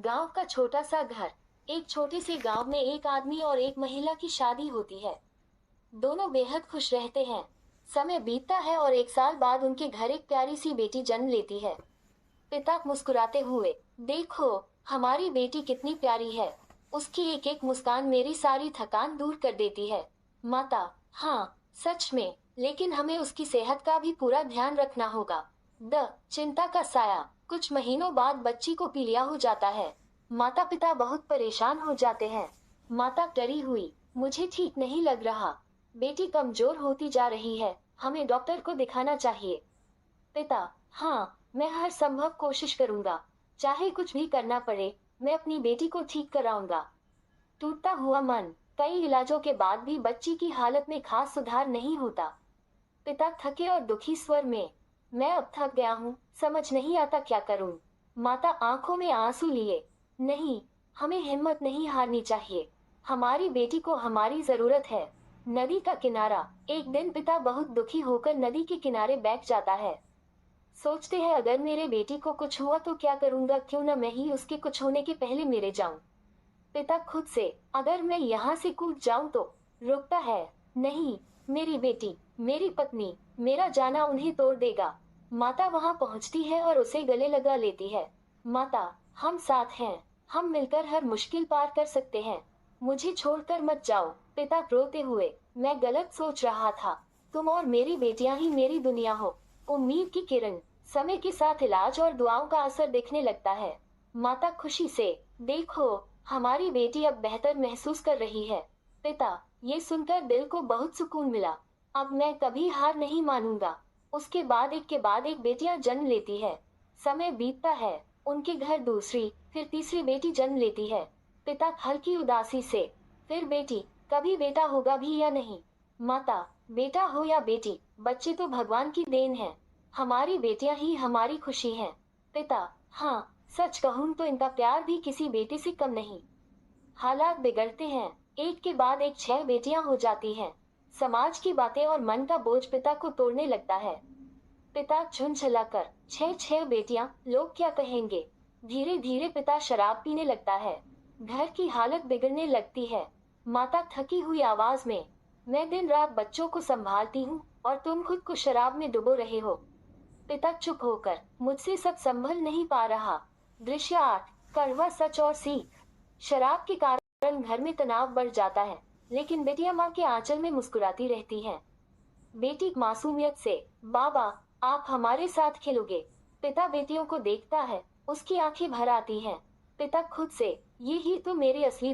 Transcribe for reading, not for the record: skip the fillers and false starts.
गांव का छोटा सा घर। एक छोटे से गांव में एक आदमी और एक महिला की शादी होती है। दोनों बेहद खुश रहते हैं। समय बीतता है और एक साल बाद उनके घर एक प्यारी सी बेटी जन्म लेती है। पिता मुस्कुराते हुए, देखो, हमारी बेटी कितनी प्यारी है। उसकी एक एक मुस्कान मेरी सारी थकान दूर कर देती है। माता, हाँ, सच में, लेकिन हमें उसकी सेहत का भी पूरा ध्यान रखना होगा। चिंता का साया। कुछ महीनों बाद बच्ची को पीलिया हो जाता है। माता पिता बहुत परेशान हो जाते हैं। माता डरी हुई, मुझे ठीक नहीं लग रहा। बेटी कमजोर होती जा रही है, हमें डॉक्टर को दिखाना चाहिए। पिता, हाँ, मैं हर संभव कोशिश करूंगा। चाहे कुछ भी करना पड़े, मैं अपनी बेटी को ठीक कराऊंगा। टूटता हुआ मन। कई इलाजों के बाद भी बच्ची की हालत में खास सुधार नहीं होता। पिता थके और दुखी स्वर में, मैं अब थक गया हूँ, समझ नहीं आता क्या करूँ। माता आंखों में आंसू लिए, नहीं, हमें हिम्मत नहीं हारनी चाहिए। हमारी बेटी को हमारी जरूरत है। नदी का किनारा। एक दिन पिता बहुत दुखी होकर नदी के किनारे बैठ जाता है। सोचते हैं, अगर मेरे बेटी को कुछ हुआ तो क्या करूंगा, क्यों न मैं ही उसके कुछ होने के पहले मेरे जाऊं। पिता खुद से, अगर मैं यहाँ से कूद जाऊं तो। रुकता है, नहीं, मेरी बेटी, मेरी पत्नी, मेरा जाना उन्हें तोड़ देगा। माता वहां पहुंचती है और उसे गले लगा लेती है। माता, हम साथ हैं, हम मिलकर हर मुश्किल पार कर सकते हैं। मुझे छोड़कर मत जाओ। पिता रोते हुए, मैं गलत सोच रहा था। तुम और मेरी बेटियां ही मेरी दुनिया हो। उम्मीद की किरण। समय के साथ इलाज और दुआओं का असर दिखने लगता है। माता खुशी से, देखो, हमारी बेटी अब बेहतर महसूस कर रही है। पिता, ये सुनकर दिल को बहुत सुकून मिला। अब मैं कभी हार नहीं मानूंगा। उसके बाद एक के बाद एक बेटियां जन्म लेती है। समय बीतता है। उनके घर दूसरी, फिर तीसरी बेटी जन्म लेती है। पिता हल्की उदासी से, फिर बेटी, कभी बेटा होगा भी या नहीं। माता, बेटा हो या बेटी, बच्चे तो भगवान की देन है। हमारी बेटियां ही हमारी खुशी हैं। पिता, हाँ, सच कहूँ तो इनका प्यार भी किसी बेटे से कम नहीं। हालात बिगड़ते हैं। एक के बाद एक 6 बेटियां हो जाती हैं। समाज की बातें और मन का बोझ पिता को तोड़ने लगता है। पिता झुंझलाकर, 6 बेटियां, लोग क्या कहेंगे। धीरे धीरे पिता शराब पीने लगता है। घर की हालत बिगड़ने लगती है। माता थकी हुई आवाज में, मैं दिन रात बच्चों को संभालती हूँ और तुम खुद को शराब में डुबो रहे हो। पिता चुप होकर, मुझसे सब संभल नहीं पा रहा। दृश्य 8। कड़वा सच और सीख। शराब के कारण घर में तनाव बढ़ जाता है, लेकिन बेटियां माँ के आंचल में मुस्कुराती रहती हैं। बेटी मासूमियत से, बाबा, आप हमारे साथ खेलोगे। पिता बेटियों को देखता है, उसकी आंखें भर आती हैं। पिता खुद से, ये ही तो मेरे असली